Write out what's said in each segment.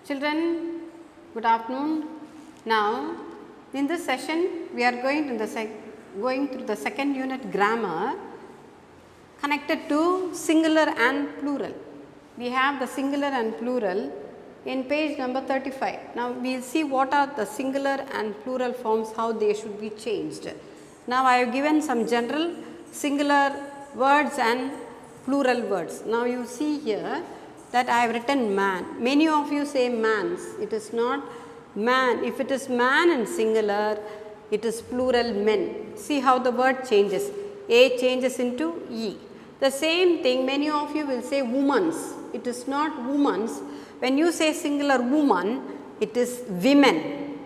Children, good afternoon. Now, in this session, we are going through the second unit grammar connected to singular and plural. We have the singular and plural in page number 35. Now, we will see what are the singular and plural forms, how they should be changed. Now, I have given some general singular words and plural words. Now, you see here that I have written man. Many of you say mans. It is not man. If it is man in singular, it is plural men. See how the word changes. A changes into E. The same thing many of you will say women's. It is not women's. When you say singular woman, it is women.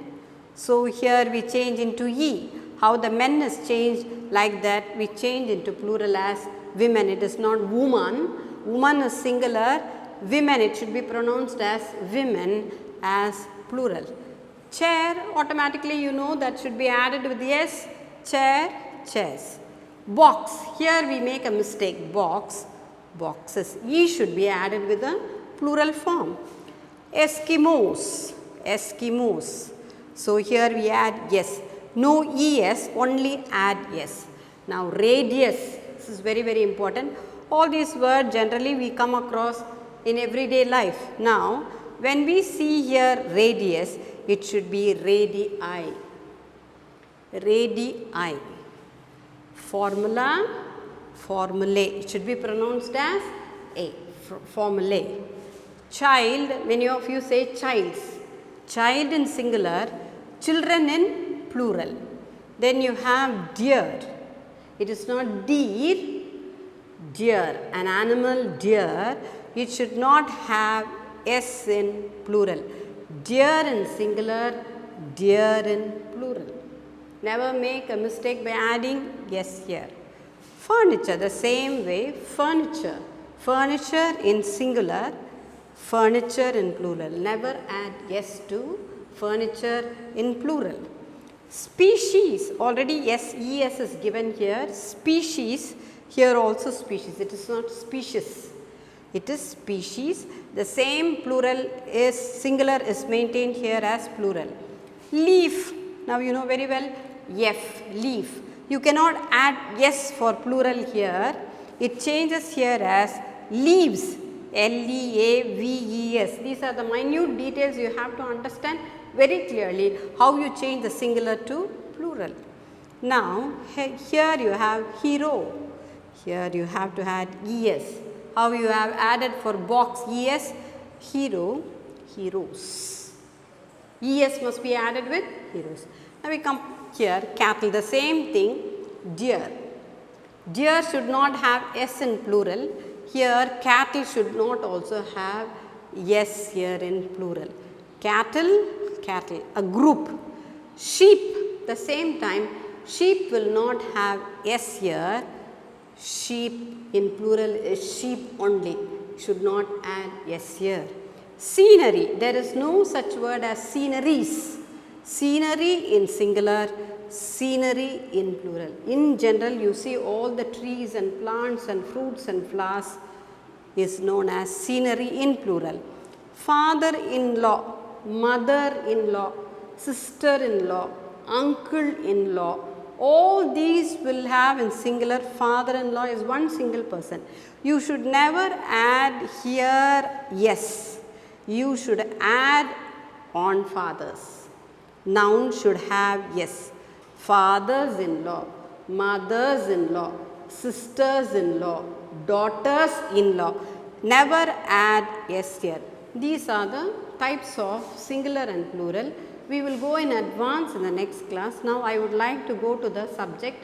So, here we change into E. How the men is changed like that, we change into plural as women. It is not woman. Woman is singular. Women, it should be pronounced as women as plural. Chair, automatically you know that should be added with yes. Chair, chairs. Box, here we make a mistake. Box, boxes. E should be added with a plural form. Eskimos, Eskimos. So, here we add yes. No es, only add yes. Now, radius, this is very, very important. All these words generally we come across in everyday life. Now, when we see here radius, it should be radii. Radii. Formula, formulae. It should be pronounced as a. Formulae. Child, many of you say childs. Child in singular, children in plural. Then you have deer. It is not deer, deer. An animal, deer. It should not have s in plural. Deer in singular, deer in plural. Never make a mistake by adding yes here. Furniture, the same way, furniture. Furniture in singular, furniture in plural. Never add yes to furniture in plural. Species, already yes, es is given here. Species, here also species. It is not species. It is species. The same plural is singular is maintained here as plural. Leaf, now you know very well, f, leaf. You cannot add yes for plural here. It changes here as leaves, L-E-A-V-E-S. These are the minute details you have to understand very clearly how you change the singular to plural. Now, here you have hero. Here you have to add es. How you have added for box es, hero, heroes. Es must be added with heroes. Now, we come here, cattle, the same thing, deer. Deer should not have s in plural. Here, cattle should not also have yes here in plural. Cattle, cattle, a group. Sheep, the same time, sheep will not have s here. Sheep in plural is sheep only, should not add yes here. Scenery, there is no such word as sceneries. Scenery in singular, scenery in plural. In general, you see all the trees and plants and fruits and flowers is known as scenery in plural. Father-in-law, mother-in-law, sister-in-law, uncle-in-law, all these will have in singular. Father-in-law is one single person. You should never add here yes. You should add on fathers. Noun should have yes. Fathers-in-law, mothers-in-law, sisters-in-law, daughters-in-law. Never add yes here. These are the types of singular and plural. We will go in advance in the next class. Now, I would like to go to the subject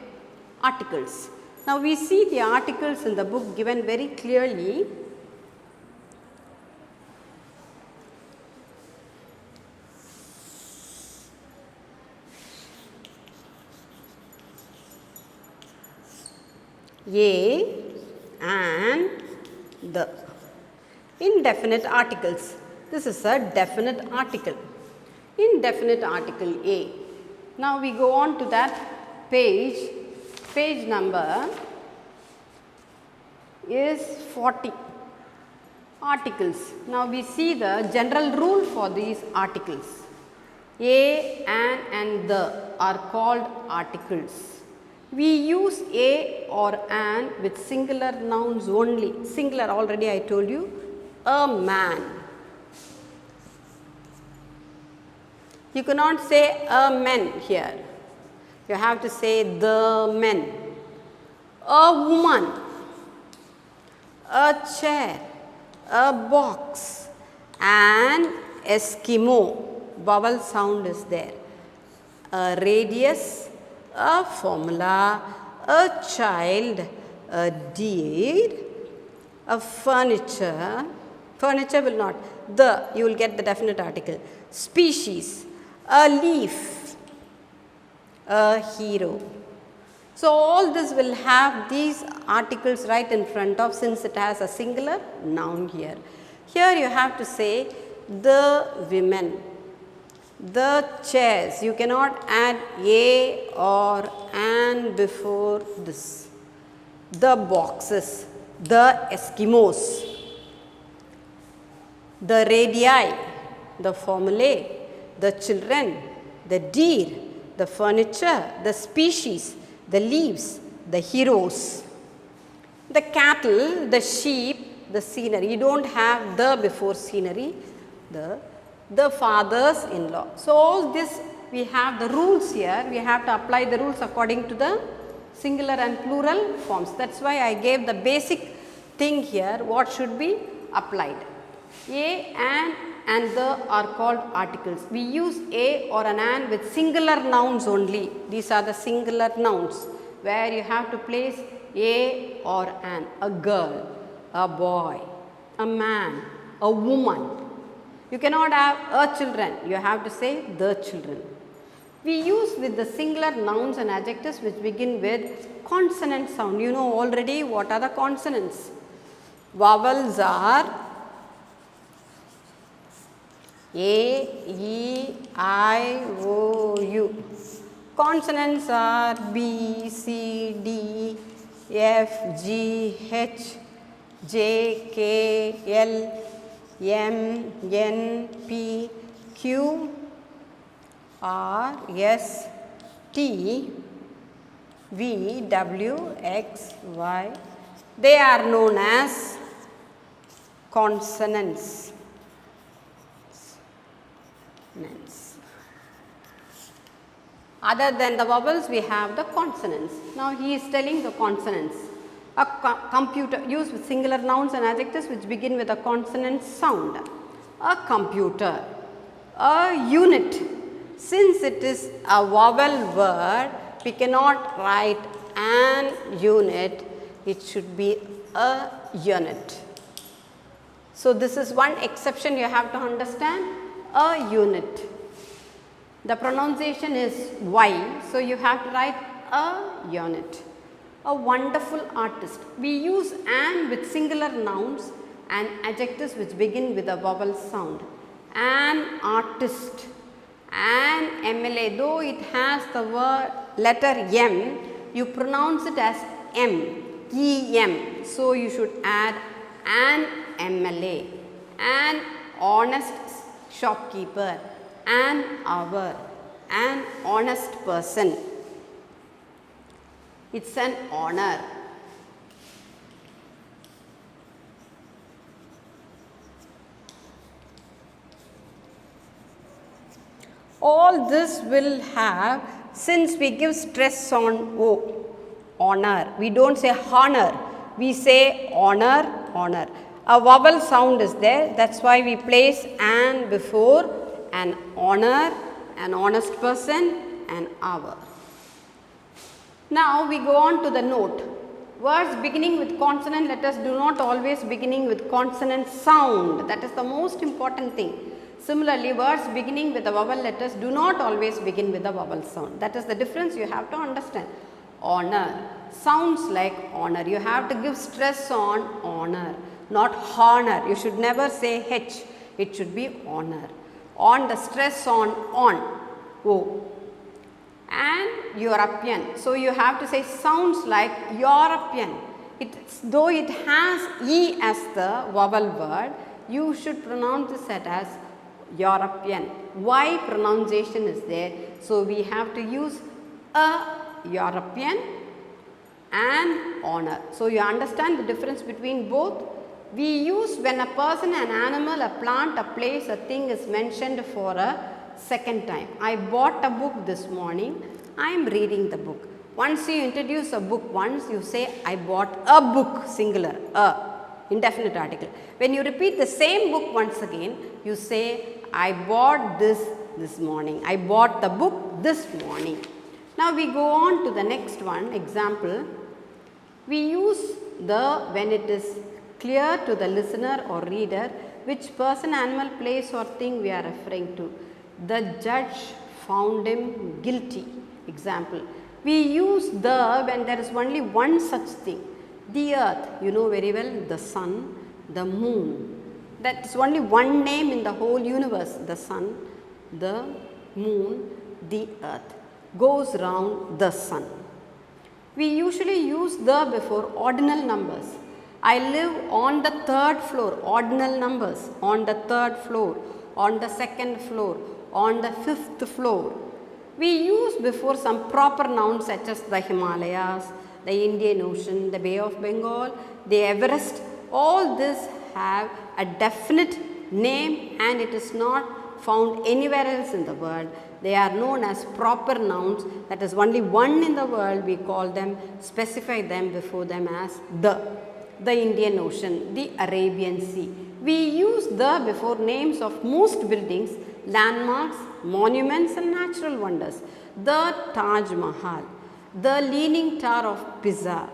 articles. Now, we see the articles in the book given very clearly. A and the. Indefinite articles. This is a definite article. Indefinite article A. Now, we go on to that page. Page number is 40. Articles. Now we see the general rule for these articles. A, and the are called articles. We use a or an with singular nouns only. Singular, already I told you, a man. You cannot say a men here. You have to say the men. A woman, a chair, a box, an Eskimo. Vowel sound is there. A radius, a formula, a child, a deer, a furniture. Furniture will not. You will get the definite article. Species, a leaf, a hero. So all this will have these articles right in front of, since it has a singular noun here. Here you have to say the women, the chairs. You cannot add a or an before this. The boxes, the Eskimos, the radii, the formulae, the children, the deer, the furniture, the species, the leaves, the heroes, the cattle, the sheep, the scenery. You don't have the before scenery, the fathers-in-law. So all this we have the rules here. We have to apply the rules according to the singular and plural forms. That's why I gave the basic thing here, what should be applied. A, and the are called articles. We use a or an with singular nouns only. These are the singular nouns where you have to place a or an. A girl, a boy, a man, a woman. You cannot have a children. You have to say the children. We use with the singular nouns and adjectives which begin with consonant sound. You know already what are the consonants. Vowels are A, E, I, O, U. Consonants are B, C, D, F, G, H, J, K, L, M, N, P, Q, R, S, T, V, W, X, Y. They are known as consonants. Other than the vowels, we have the consonants. Now he is telling the consonants. A computer, used with singular nouns and adjectives which begin with a consonant sound. A computer. A unit. Since it is a vowel word, we cannot write an unit. It should be a unit. So this is one exception you have to understand. A unit. The pronunciation is Y, so you have to write a unit. A wonderful artist. We use an with singular nouns and adjectives which begin with a vowel sound. An artist, an MLA, though it has the word letter M, you pronounce it as M, E-M. So you should add an MLA, an honest shopkeeper, an hour, an honest person. It's an honor. All this will have, since we give stress on O, honor. We don't say honor, we say honor, honor. A vowel sound is there, that's why we place an before an honor, an honest person, an hour. Now we go on to the note. Words beginning with consonant letters do not always beginning with consonant sound. That is the most important thing. Similarly, words beginning with the vowel letters do not always begin with the vowel sound. That is the difference you have to understand. Honor sounds like honor. You have to give stress on honor, not honor. You should never say H. It should be honor. On the stress on O. And European. So you have to say sounds like European. Though it has E as the vowel word, you should pronounce this as European. Why pronunciation is there? So, we have to use a European and honor. So, you understand the difference between both? We use when a person, an animal, a plant, a place, a thing is mentioned for a second time. I bought a book this morning. I am reading the book. Once you introduce a book once, you say I bought a book, singular, a, indefinite article. When you repeat the same book once again, you say I bought this morning. I bought the book this morning. Now, we go on to the next one, example. We use the when it is clear to the listener or reader which person, animal, place or thing we are referring to. The judge found him guilty. Example. We use the when there is only one such thing. The earth, you know very well, the sun, the moon. That is only one name in the whole universe. The sun, the moon, the earth goes round the sun. We usually use the before ordinal numbers. I live on the third floor, ordinal numbers, on the third floor, on the second floor, on the fifth floor. We use before some proper nouns such as the Himalayas, the Indian Ocean, the Bay of Bengal, the Everest. All this have a definite name and it is not found anywhere else in the world. They are known as proper nouns, that is only one in the world. We call them, specify them before them as the Indian Ocean, the Arabian Sea. We use the before names of most buildings, landmarks, monuments and natural wonders. The Taj Mahal, the Leaning Tower of Pisa,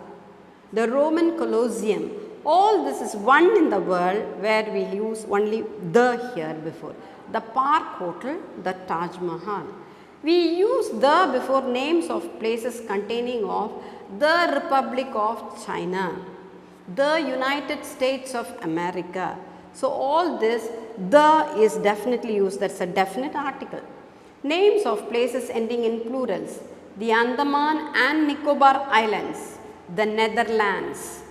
the Roman Colosseum. All this is one in the world where we use only the here before. The Park Hotel, the Taj Mahal. We use the before names of places containing of the Republic of China, the United States of America. So, all this the is definitely used, that is a definite article. Names of places ending in plurals, the Andaman and Nicobar Islands, the Netherlands.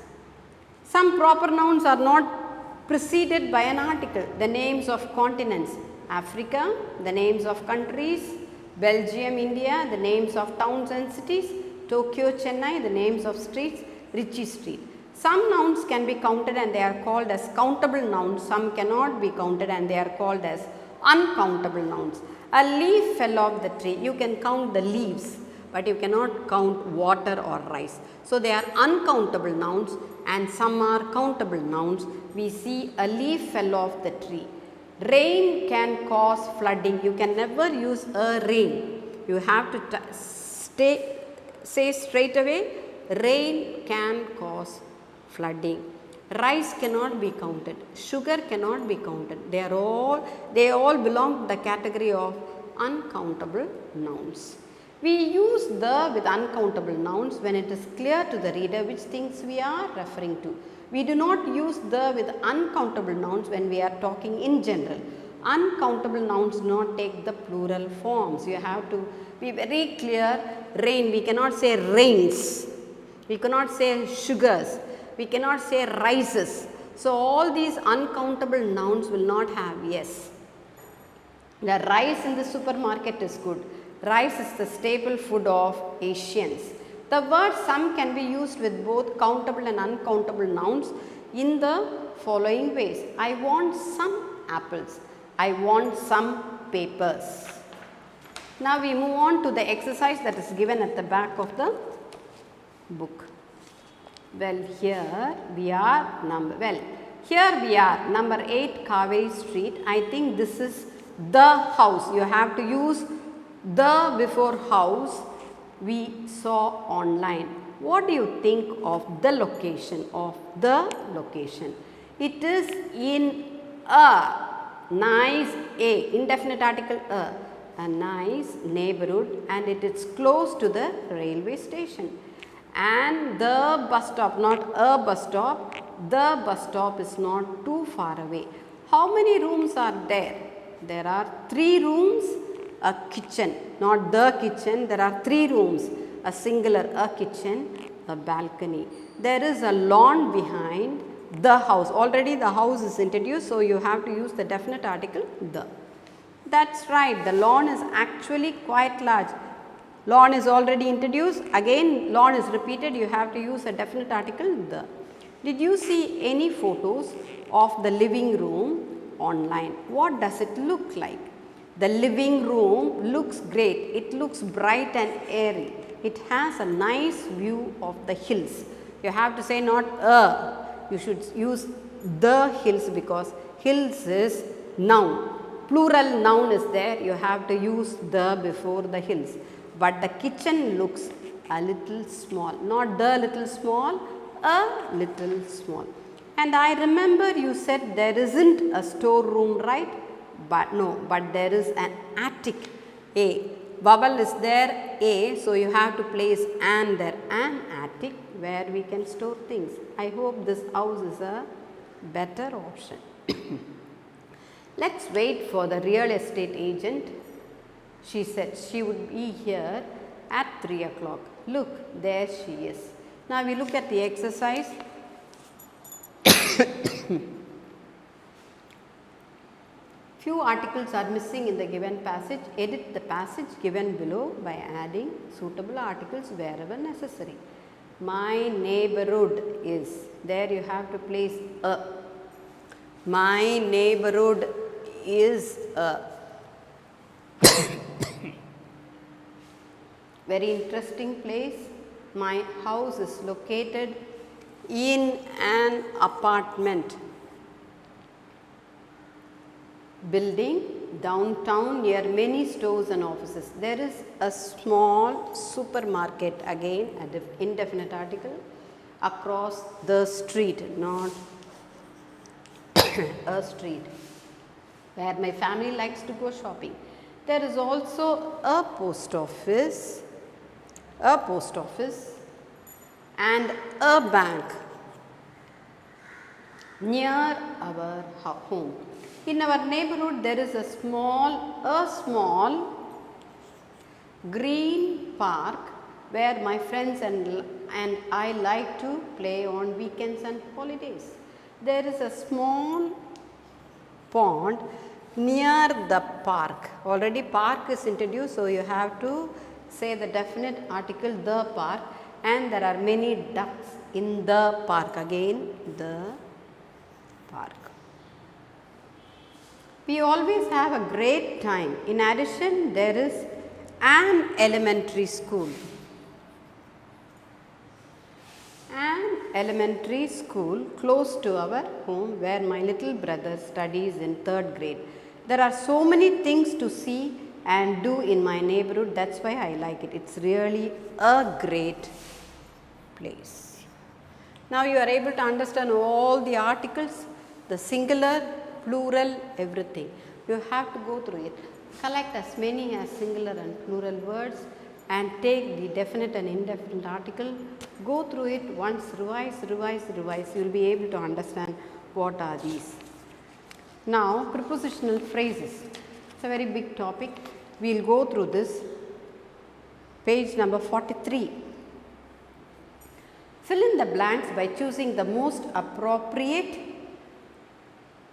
Some proper nouns are not preceded by an article. The names of continents, Africa, the names of countries, Belgium, India, the names of towns and cities, Tokyo, Chennai, the names of streets, Ritchie Street. Some nouns can be counted and they are called as countable nouns. Some cannot be counted and they are called as uncountable nouns. A leaf fell off the tree. You can count the leaves, but you cannot count water or rice. So, they are uncountable nouns and some are countable nouns. We see a leaf fell off the tree. Rain can cause flooding. You can never use a rain. You have to say straight away, rain can cause flooding. Rice cannot be counted. Sugar cannot be counted. They all belong to the category of uncountable nouns. We use the with uncountable nouns when it is clear to the reader which things we are referring to. We do not use the with uncountable nouns when we are talking in general. Uncountable nouns do not take the plural forms. You have to be very clear. Rain, we cannot say rains. We cannot say sugars. We cannot say rices. So, all these uncountable nouns will not have yes. The rice in the supermarket is good. Rice is the staple food of Asians. The word some can be used with both countable and uncountable nouns in the following ways. I want some apples. I want some papers. Now, we move on to the exercise that is given at the back of the book. Well, here we are number 8 Kaveri Street. I think this is the house. You have to use the before house we saw online. What do you think of the location It is in a nice indefinite article a nice neighborhood and it is close to the railway station. And the bus stop, not a bus stop, the bus stop is not too far away. How many rooms are there? There are 3 rooms, a kitchen, not the kitchen, there are 3 rooms, a singular, a kitchen, a balcony. There is a lawn behind the house. Already the house is introduced, so you have to use the definite article the. That's right, the lawn is actually quite large. Lawn is already introduced, again lawn is repeated, you have to use a definite article the. Did you see any photos of the living room online? What does it look like? The living room looks great, it looks bright and airy. It has a nice view of the hills. You have to say not you should use the hills because hills is noun. Plural noun is there, you have to use the before the hills. But the kitchen looks a little small, not the little small, a little small. And I remember you said there isn't a storeroom, right? But no, but there is an attic, A. Vowel is there, A, so you have to place an there, an attic where we can store things. I hope this house is a better option. Let's wait for the real estate agent. She said she would be here at 3 o'clock. Look, there she is. Now we look at the exercise. Few articles are missing in the given passage. Edit the passage given below by adding suitable articles wherever necessary. My neighborhood is, there you have to place a. My neighborhood is a. Very interesting place. My house is located in an apartment building downtown near many stores and offices. There is a small supermarket, again an indefinite article, across the street, not a street, where my family likes to go shopping. There is also a post office and a bank near our home. In our neighborhood there is a small green park where my friends and I like to play on weekends and holidays. There is a small pond near the park. Already park is introduced, so you have to say the definite article the park, and there are many ducks in the park, again the park. We always have a great time. In addition, there is an elementary school. An elementary school close to our home where my little brother studies in 3rd grade. There are so many things to see and do in my neighborhood, that's why I like it. It's really a great place. Now you are able to understand all the articles, the singular, plural, everything. You have to go through it. Collect as many as singular and plural words and take the definite and indefinite article. Go through it once, revise. You will be able to understand what are these. Now, prepositional phrases. It's a very big topic. We will go through this. Page number 43. Fill in the blanks by choosing the most appropriate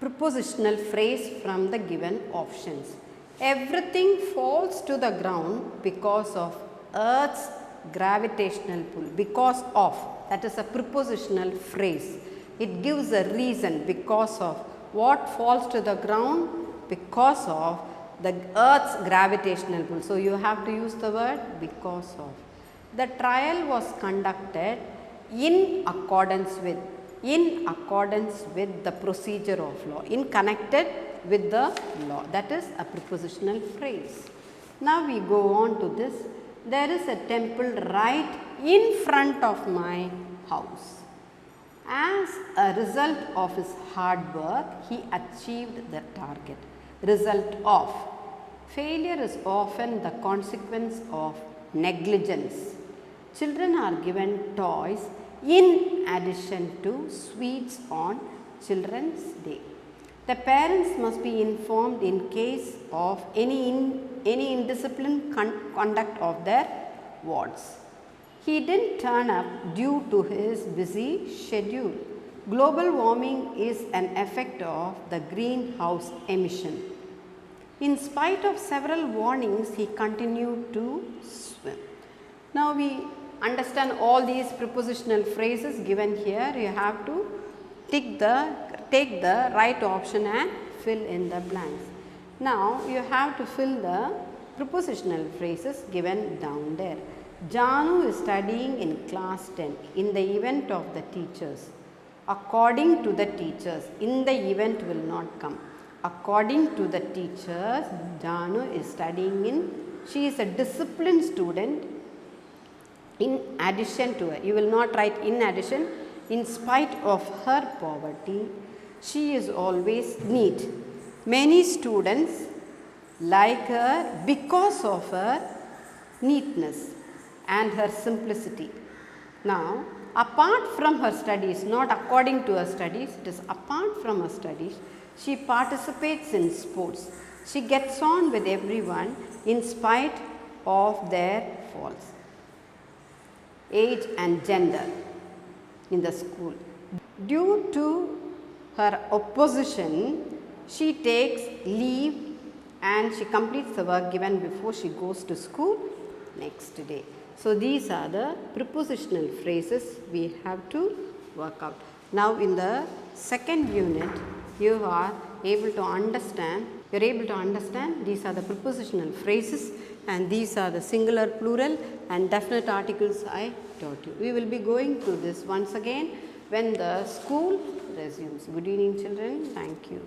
prepositional phrase from the given options. Everything falls to the ground because of Earth's gravitational pull. Because of, that is a prepositional phrase. It gives a reason, because of. What falls to the ground? Because of the Earth's gravitational pull. So you have to use the word because of. The trial was conducted in accordance with the procedure of law, in connected with the law. That is a prepositional phrase. Now we go on to this. There is a temple right in front of my house. As a result of his hard work, he achieved the target. Result of. Failure is often the consequence of negligence. Children are given toys in addition to sweets on Children's Day. The parents must be informed in case of any indisciplined conduct of their wards. He didn't turn up due to his busy schedule. Global warming is an effect of the greenhouse emission. In spite of several warnings, he continued to swim. Now we understand all these prepositional phrases given here. You have to take the right option and fill in the blanks. Now you have to fill the prepositional phrases given down there. Janu is studying in class 10 in the event of the teachers. According to the teachers, in the event will not come. According to the teachers, Janu is studying she is a disciplined student. In addition to her, you will not write in addition, in spite of her poverty, she is always neat. Many students like her because of her neatness and her simplicity. Now, apart from her studies, not according to her studies, it is apart from her studies, she participates in sports. She gets on with everyone in spite of their faults. Age and gender in the school. Due to her opposition, she takes leave and she completes the work given before she goes to school next day. So, these are the prepositional phrases we have to work out. Now, in the second unit, you are able to understand these are the prepositional phrases and these are the singular, plural and definite articles I taught you. We will be going through this once again when the school resumes. Good evening children. Thank you.